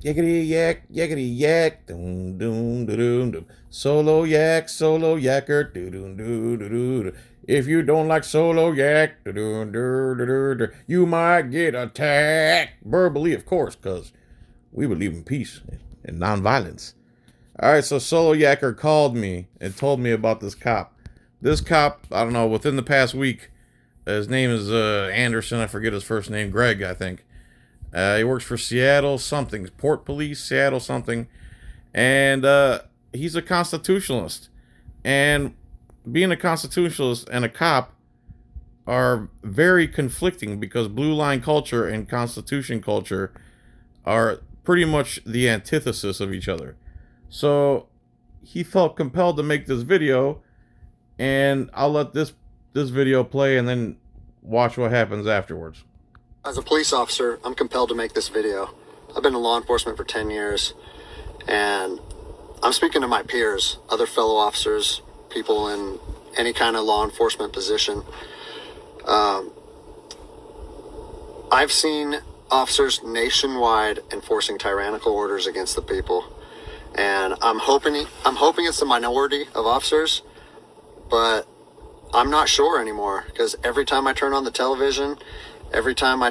Yakety yak, yakety yak, doom doom doom doom. Solo yak, solo yacker, doo doo doo doo doo. If you don't like solo yak, doo doo doo doo doo, you might get attacked verbally, of course, because we believe in peace and nonviolence. All right, so Solo Yacker called me and told me about this cop. This cop, I don't know, within the past week, his name is Anderson. I forget his first name. Greg, I think. He works for Seattle something, Port Police, Seattle something, and he's a constitutionalist. And being a constitutionalist and a cop are very conflicting because blue line culture and constitution culture are pretty much the antithesis of each other. So he felt compelled to make this video, and I'll let this video play and then watch what happens afterwards. As a police officer, I'm compelled to make this video. I've been in law enforcement for 10 years, and I'm speaking to my peers, other fellow officers, people in any kind of law enforcement position. I've seen officers nationwide enforcing tyrannical orders against the people, and I'm hoping it's the minority of officers, but I'm not sure anymore, because every time I turn on the television, every time I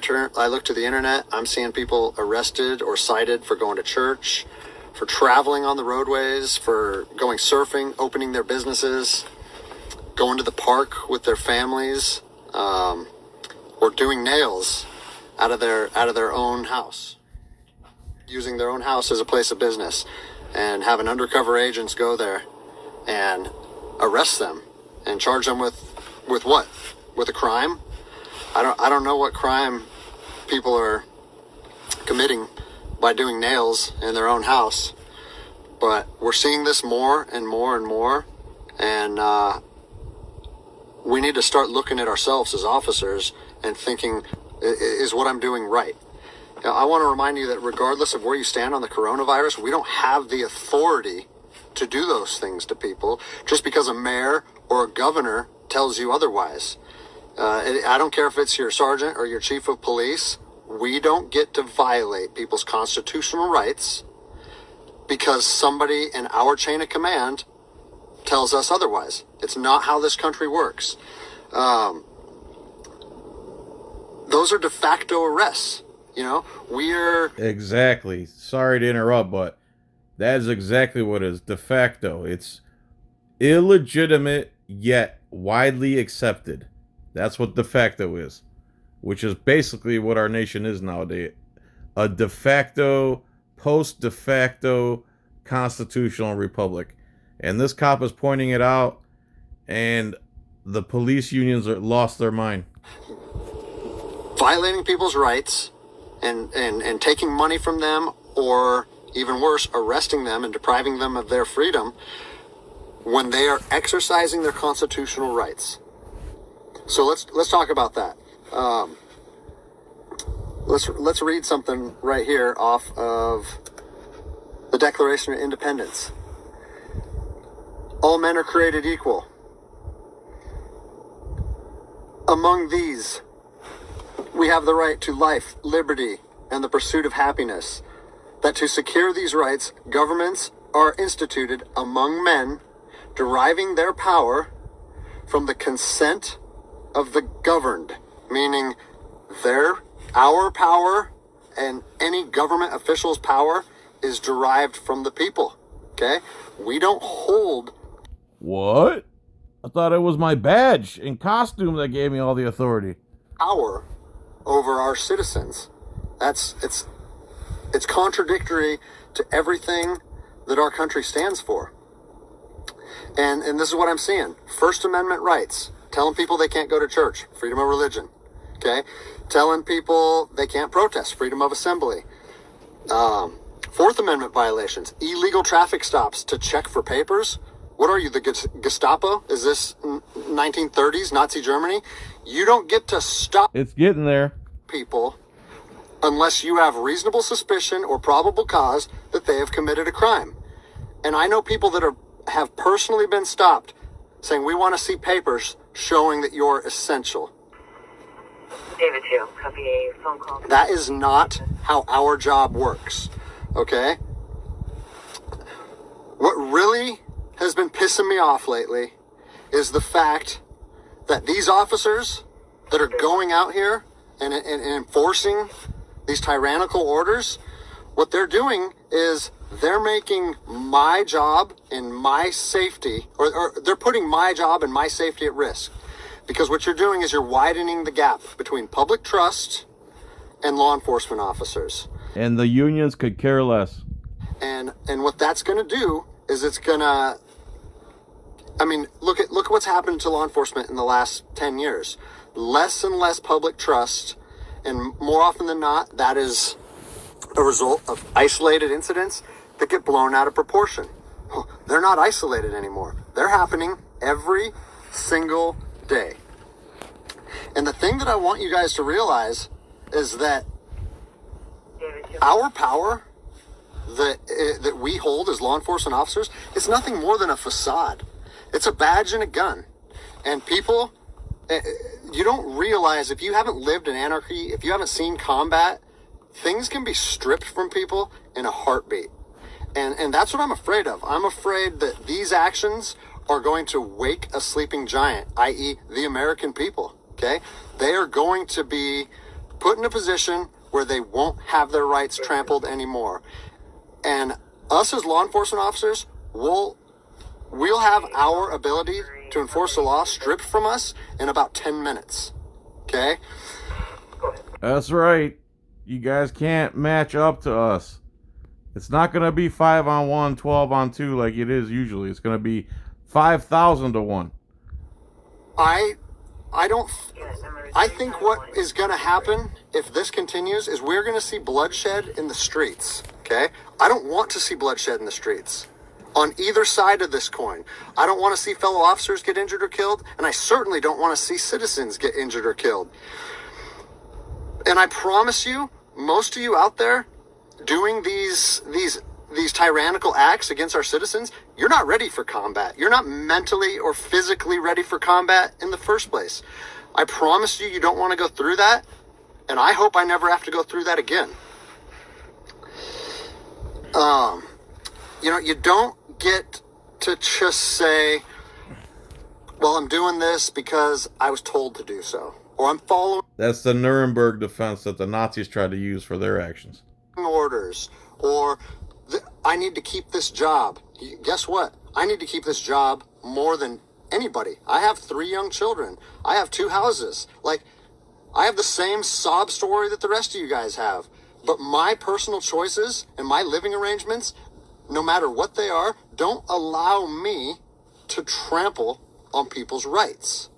look to the internet, I'm seeing people arrested or cited for going to church, for traveling on the roadways, for going surfing, opening their businesses, going to the park with their families, or doing nails out of their own house, using their own house as a place of business, and having undercover agents go there and arrest them and charge them with what? With a crime? I don't know what crime people are committing by doing nails in their own house, but we're seeing this more and more and more, and we need to start looking at ourselves as officers and thinking, is what I'm doing right? Now, I want to remind you that regardless of where you stand on the coronavirus, we don't have the authority to do those things to people just because a mayor or a governor tells you otherwise. I don't care if it's your sergeant or your chief of police. We don't get to violate people's constitutional rights because somebody in our chain of command tells us otherwise. It's not how this country works. Those are de facto arrests. You know, we're... Exactly. Sorry to interrupt, but that is exactly what it is. De facto. It's illegitimate yet widely accepted. That's what de facto is, which is basically what our nation is nowadays. A de facto, post-de facto constitutional republic. And this cop is pointing it out, and the police unions are lost their mind. Violating people's rights and taking money from them, or even worse, arresting them and depriving them of their freedom when they are exercising their constitutional rights. So let's talk about that. Let's read something right here off of the Declaration of Independence. All men are created equal. Among these, we have the right to life, liberty, and the pursuit of happiness. That to secure these rights, governments are instituted among men, deriving their power from the consent of the governed, meaning our power and any government official's power is derived from the people. Okay? We don't hold... What? I thought it was my badge and costume that gave me all the authority. Power over our citizens. It's contradictory to everything that our country stands for. And this is what I'm seeing. First Amendment rights. Telling people they can't go to church. Freedom of religion. Okay? Telling people they can't protest. Freedom of assembly. Fourth Amendment violations. Illegal traffic stops to check for papers. What are you, the Gestapo? Is this 1930s Nazi Germany? You don't get to stop... It's getting there. ...people unless you have reasonable suspicion or probable cause that they have committed a crime. And I know people that have personally been stopped saying, we want to see papers showing that you're essential. David 2, copy a phone call. That is not how our job works. okay? What really has been pissing me off lately is the fact that these officers that are going out here and enforcing these tyrannical orders, what they're doing is they're making my job and my safety, or they're putting my job and my safety at risk. Because what you're doing is you're widening the gap between public trust and law enforcement officers. And the unions could care less. And what that's going to do is it's going to, I mean, look at what's happened to law enforcement in the last 10 years. Less and less public trust, and more often than not, that is a result of isolated incidents that get blown out of proportion. They're not isolated anymore. They're happening every single day. And the thing that I want you guys to realize is that our power that we hold as law enforcement officers is nothing more than a facade. It's a badge and a gun. And people, you don't realize, if you haven't lived in anarchy, if you haven't seen combat, things can be stripped from people in a heartbeat. And that's what I'm afraid of. I'm afraid that these actions are going to wake a sleeping giant, i.e. the American people, okay? They are going to be put in a position where they won't have their rights trampled anymore. And us as law enforcement officers, we'll have our ability to enforce the law stripped from us in about 10 minutes, okay? That's right. You guys can't match up to us. It's not going to be 5-on-1, 12-on-2 like it is usually. It's going to be 5,000 to 1. I think what is going to happen if this continues is we're going to see bloodshed in the streets, okay? I don't want to see bloodshed in the streets on either side of this coin. I don't want to see fellow officers get injured or killed, and I certainly don't want to see citizens get injured or killed. And I promise you, most of you out there doing these tyrannical acts against our citizens, you're not ready for combat. You're not mentally or physically ready for combat in the first place. I promise you, you don't want to go through that, and I hope I never have to go through that again. You don't get to just say, well, I'm doing this because I was told to do so, or I'm following. That's the Nuremberg defense that the Nazis tried to use for their actions. Orders, or I need to keep this job. Guess what? I need to keep this job more than anybody. I have 3 young children. I have 2 houses. Like, I have the same sob story that the rest of you guys have. But my personal choices and my living arrangements, no matter what they are, don't allow me to trample on people's rights.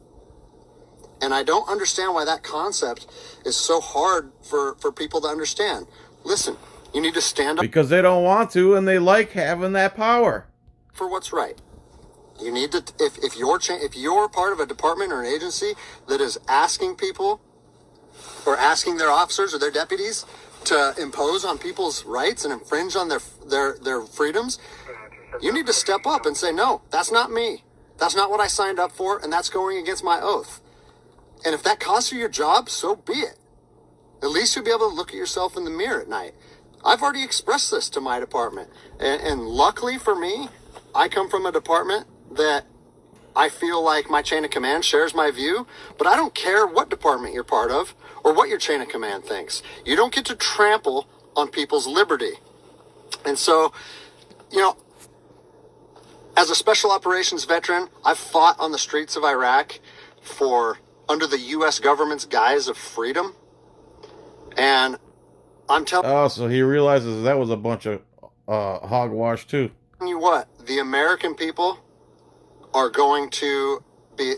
And I don't understand why that concept is so hard for people to understand. Listen, you need to stand up. Because they don't want to, and they like having that power. For what's right. You need to, if you're part of a department or an agency that is asking people, or asking their officers or their deputies to impose on people's rights and infringe on their freedoms, you need to step up and say, no, that's not me. That's not what I signed up for, and that's going against my oath. And if that costs you your job, so be it. At least you'll be able to look at yourself in the mirror at night. I've already expressed this to my department. And luckily for me, I come from a department that I feel like my chain of command shares my view, but I don't care what department you're part of or what your chain of command thinks. You don't get to trample on people's liberty. And so, as a special operations veteran, I've fought on the streets of Iraq under the U.S. government's guise of freedom. And I'm telling Oh, so he realizes that was a bunch of hogwash too. you what, the American people are going to be,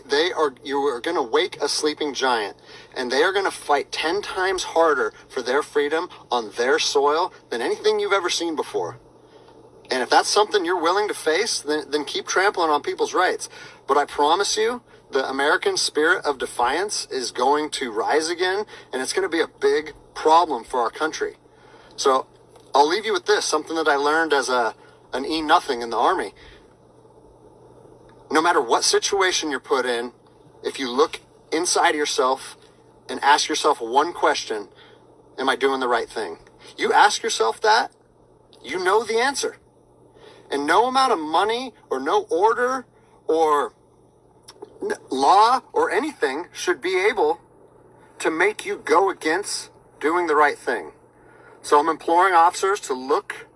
you are going to wake a sleeping giant, and they are going to fight 10 times harder for their freedom on their soil than anything you've ever seen before. And if that's something you're willing to face, then keep trampling on people's rights. But I promise you, the American spirit of defiance is going to rise again, and it's going to be a big problem for our country. So I'll leave you with this, something that I learned as an E-nothing in the Army. No matter what situation you're put in, if you look inside yourself and ask yourself one question, am I doing the right thing? You ask yourself that, You know the answer. And no amount of money or no order or law or anything should be able to make you go against doing the right thing. So I'm imploring officers to look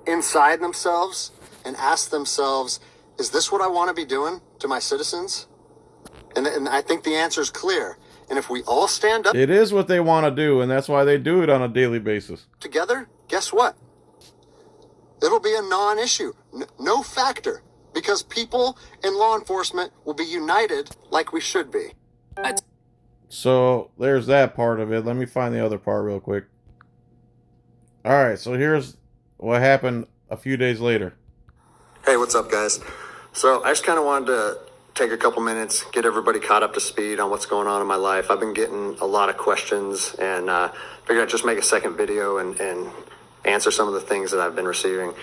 inside themselves and ask themselves, is this what I want to be doing to my citizens? And I think the answer is clear. And if we all stand up It is what they want to do, and that's why they do it on a daily basis. together, guess what? It'll be a non-issue, no factor, because people in law enforcement will be united like we should be. So there's that part of it. Let me find the other part real quick. Alright, so here's what happened a few days later. Hey, what's up, guys? So I just kind of wanted to take a couple minutes, get everybody caught up to speed on what's going on in my life. I've been getting a lot of questions, and figured I'd just make a second video and answer some of the things that I've been receiving.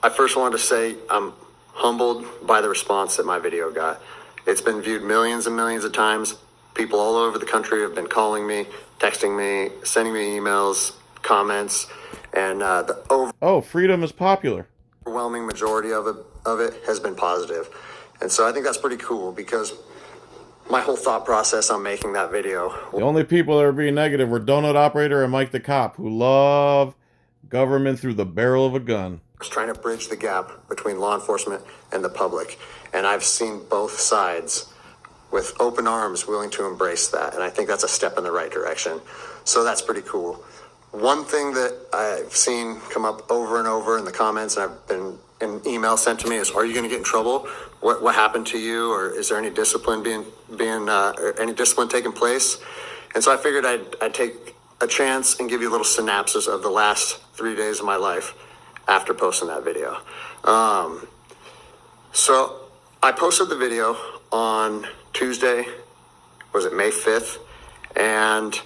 I first wanted to say I'm humbled by the response that my video got. It's been viewed millions and millions of times. People all over the country have been calling me, texting me, sending me emails, comments, and the freedom is popular. overwhelming majority of it has been positive. And so I think that's pretty cool, because my whole thought process on making that video, The only people that are being negative were Donut Operator and Mike the Cop, who love government through the barrel of a gun. was trying to bridge the gap between law enforcement and the public. And I've seen both sides with open arms willing to embrace that. And I think that's a step in the right direction. So that's pretty cool. One thing that I've seen come up over and over in the comments, and I've been in email sent to me, is, are you going to get in trouble? What happened to you? Or is there any discipline or any discipline taking place? And so I figured I'd take a chance and give you a little synopsis of the last 3 days of my life after posting that video. So I posted the video on Tuesday, was it May 5th? And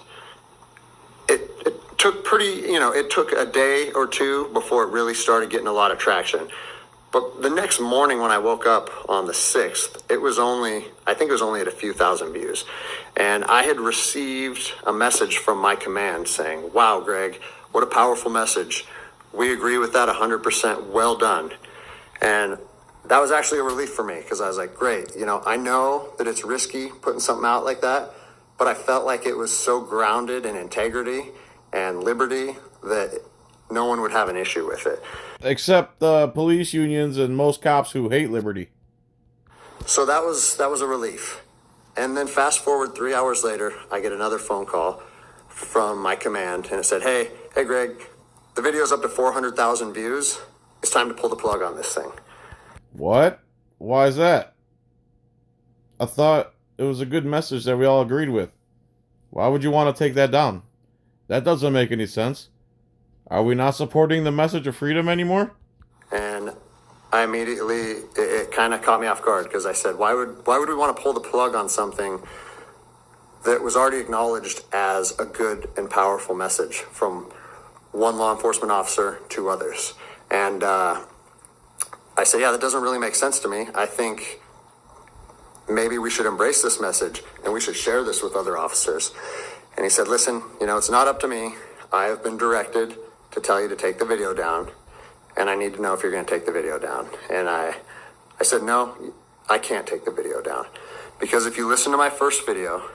it took it took a day or two before it really started getting a lot of traction. But the next morning when I woke up on the 6th, I think it was only at a few thousand views. And I had received a message from my command saying, wow, Greg, what a powerful message. We agree with that 100%. Well done. And that was actually a relief for me, because I was like, great. I know that it's risky putting something out like that, but I felt like it was so grounded in integrity and liberty that no one would have an issue with it. Except the police unions and most cops who hate liberty. So that was a relief. And then fast forward 3 hours later, I get another phone call from my command, and it said, hey Greg, the video's up to 400,000 views. It's time to pull the plug on this thing. What? Why is that? I thought it was a good message that we all agreed with. Why would you want to take that down? That doesn't make any sense. Are we not supporting the message of freedom anymore? And I immediately, it kind of caught me off guard, because I said, why would we want to pull the plug on something that was already acknowledged as a good and powerful message from one law enforcement officer to others? And I said, yeah, that doesn't really make sense to me. I think maybe we should embrace this message and we should share this with other officers. And he said, listen, it's not up to me. I have been directed to tell you to take the video down, and I need to know if you're going to take the video down. And I said, no, I can't take the video down. Because if you listen to my first video,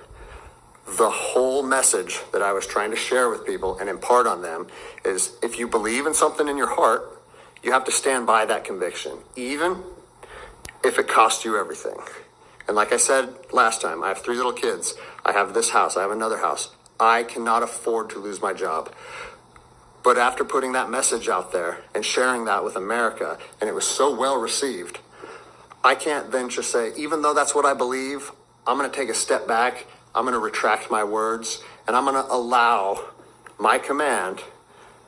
the whole message that I was trying to share with people and impart on them is, if you believe in something in your heart, you have to stand by that conviction, even if it costs you everything. And like I said last time, I have 3 little kids. I have this house. I have another house. I cannot afford to lose my job. But after putting that message out there and sharing that with America, and it was so well received, I can't then just say, even though that's what I believe, I'm going to take a step back, I'm going to retract my words, and I'm going to allow my command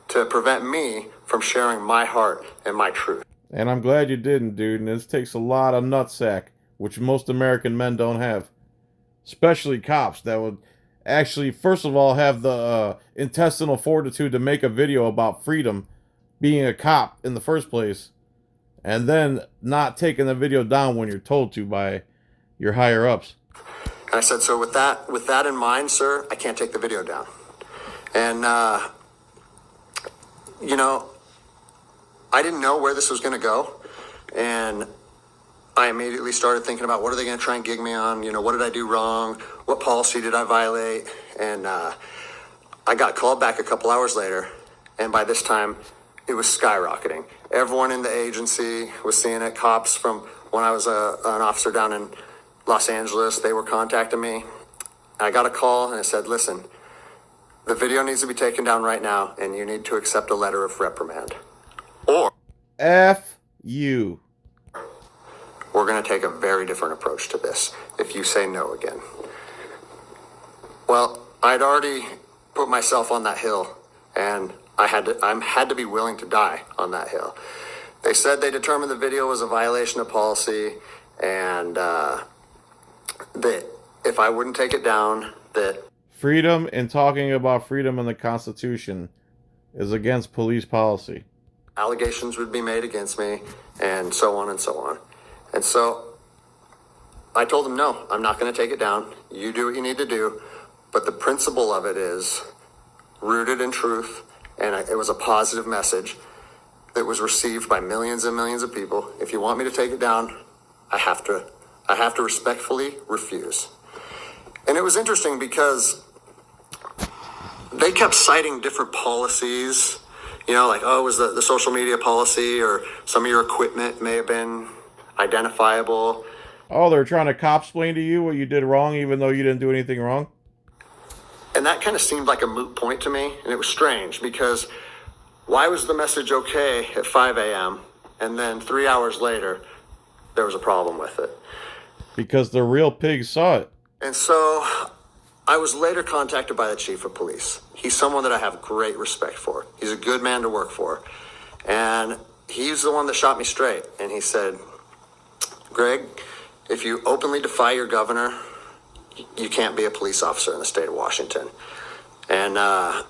to prevent me from sharing my heart and my truth. And I'm glad you didn't, dude. And this takes a lot of nutsack, which most American men don't have. Especially cops that would actually, first of all, have the intestinal fortitude to make a video about freedom, being a cop in the first place, and then not taking the video down when you're told to by your higher ups. And I said, so with that in mind, sir, I can't take the video down. And I didn't know where this was going to go. And I immediately started thinking about, what are they going to try and gig me on? What did I do wrong? What policy did I violate? And I got called back a couple hours later. And by this time, it was skyrocketing. Everyone in the agency was seeing it. Cops from when I was an officer down in Los Angeles, they were contacting me. I got a call and it said, listen, the video needs to be taken down right now and you need to accept a letter of reprimand. Or F you. We're going to take a very different approach to this if you say no again. Well, I'd already put myself on that hill, and I had to be willing to die on that hill. They said they determined the video was a violation of policy, and that if I wouldn't take it down, that Freedom and talking about freedom in the Constitution is against police policy. Allegations would be made against me, and so on and so on. And so I told them, no, I'm not going to take it down. You do what you need to do. But the principle of it is rooted in truth, and it was a positive message that was received by millions and millions of people. If you want me to take it down, I have to respectfully refuse. And it was interesting because they kept citing different policies, like, oh, it was the social media policy, or some of your equipment may have been identifiable. Oh, they're trying to cop-splain to you what you did wrong, even though you didn't do anything wrong? And that kind of seemed like a moot point to me, and it was strange, because why was the message okay at 5 a.m., and then 3 hours later, there was a problem with it? Because the real pigs saw it. And so I was later contacted by the chief of police. He's someone that I have great respect for. He's a good man to work for. And he's the one that shot me straight. And he said, Greg, if you openly defy your governor, you can't be a police officer in the state of Washington. And I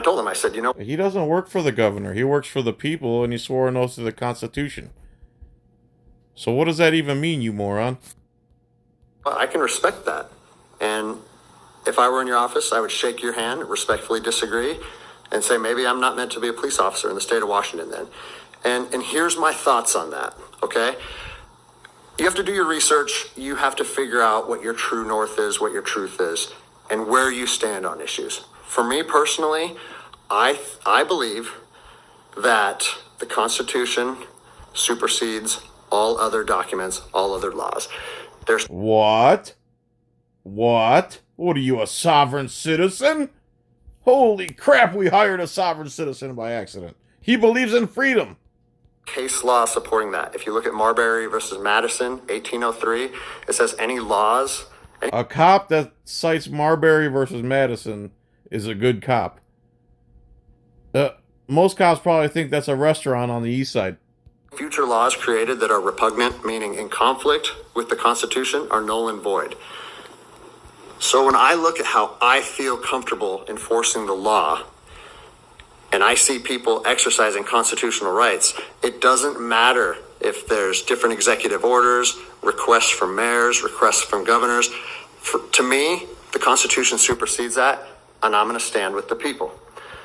told him, I said, He doesn't work for the governor. He works for the people, and he swore an oath to the Constitution. So what does that even mean, you moron? Well, I can respect that. And if I were in your office, I would shake your hand, respectfully disagree, and say, maybe I'm not meant to be a police officer in the state of Washington then. And here's my thoughts on that, okay? You have to do your research. You have to figure out what your true north is, what your truth is, and where you stand on issues. For me personally, I believe that the Constitution supersedes all other documents, all other laws. There's What? What? What are you, a sovereign citizen? Holy crap, we hired a sovereign citizen by accident. He believes in freedom. case law supporting that. If you look at Marbury versus Madison, 1803, it says any laws. A cop that cites Marbury versus Madison is a good cop. Most cops probably think that's a restaurant on the east side. Future laws created that are repugnant, meaning in conflict with the Constitution, are null and void. So when I look at how I feel comfortable enforcing the law, and I see people exercising constitutional rights, it doesn't matter if there's different executive orders, requests from mayors, requests from governors. To me, the Constitution supersedes that, and I'm going to stand with the people.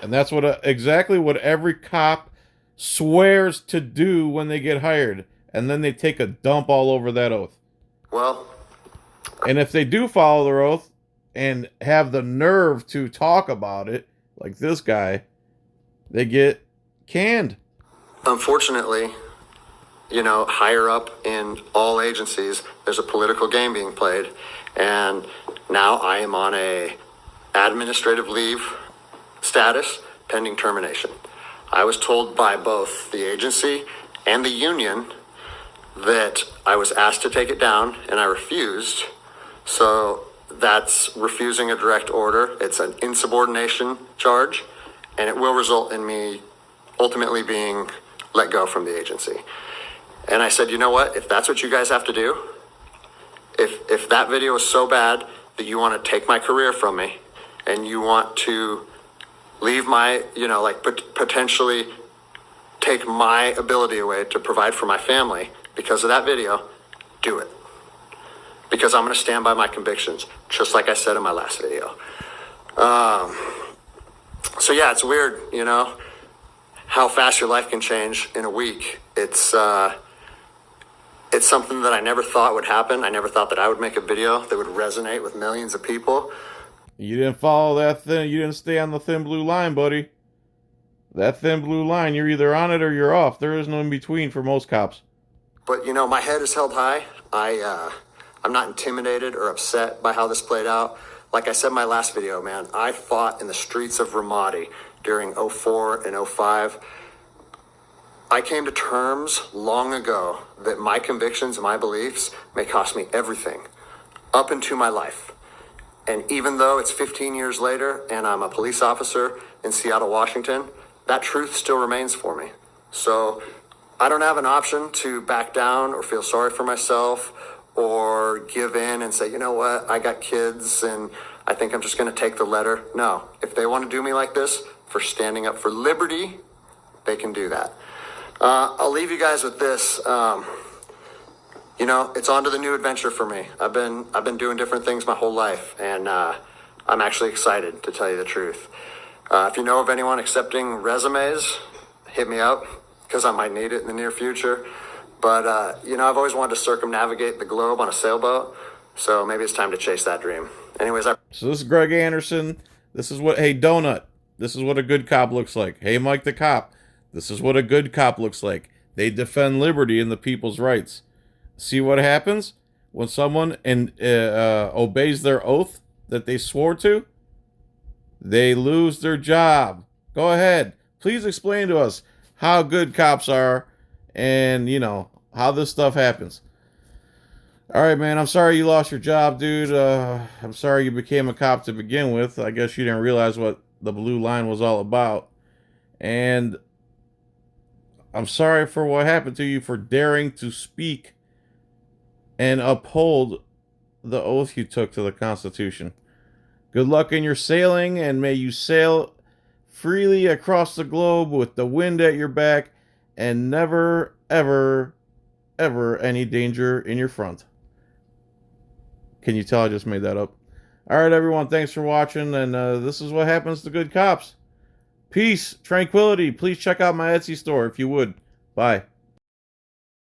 And that's what exactly what every cop swears to do when they get hired, and then they take a dump all over that oath. Well, and if they do follow their oath and have the nerve to talk about it, like this guy, they get canned. Unfortunately, higher up in all agencies, there's a political game being played, and now I am on a administrative leave status pending termination. I was told by both the agency and the union that I was asked to take it down, and I refused. So that's refusing a direct order. It's an insubordination charge, and it will result in me ultimately being let go from the agency. And I said, you know what? If that's what you guys have to do, if that video is so bad that you want to take my career from me and you want to leave my, potentially take my ability away to provide for my family because of that video, do it. Because I'm going to stand by my convictions, just like I said in my last video. So yeah, it's weird, how fast your life can change in a week. It's something that I never thought would happen. I never thought that I would make a video that would resonate with millions of people. You didn't follow that thin. You didn't stay on the thin blue line, buddy. That thin blue line, you're either on it or you're off. There is no in between for most cops. But, my head is held high. I'm not intimidated or upset by how this played out. Like I said in my last video, man, I fought in the streets of Ramadi during 04 and 05. I came to terms long ago that my convictions and my beliefs may cost me everything up into my life. And even though it's 15 years later and I'm a police officer in Seattle, Washington, that truth still remains for me. So I don't have an option to back down or feel sorry for myself or give in and say, you know what, I got kids and I think I'm just going to take the letter. No, if they want to do me like this for standing up for liberty, they can do that. I'll leave you guys with this. It's on to the new adventure for me. I've been doing different things my whole life, and I'm actually excited, to tell you the truth. If you know of anyone accepting resumes, hit me up, because I might need it in the near future. But, I've always wanted to circumnavigate the globe on a sailboat, so maybe it's time to chase that dream. Anyways, So this is Greg Anderson. This is what, hey, Donut, this is what a good cop looks like. Hey, Mike the Cop, this is what a good cop looks like. They defend liberty and the people's rights. See what happens when someone obeys their oath that they swore to? They lose their job. Go ahead. Please explain to us how good cops are and, how this stuff happens. All right, man, I'm sorry you lost your job, dude. I'm sorry you became a cop to begin with. I guess you didn't realize what the blue line was all about. And I'm sorry for what happened to you for daring to speak and uphold the oath you took to the Constitution. Good luck in your sailing, and may you sail freely across the globe with the wind at your back and never, ever, ever any danger in your front. Can you tell I just made that up? All right, everyone, thanks for watching, and this is what happens to good cops. Peace, tranquility. Please check out my Etsy store if you would. Bye.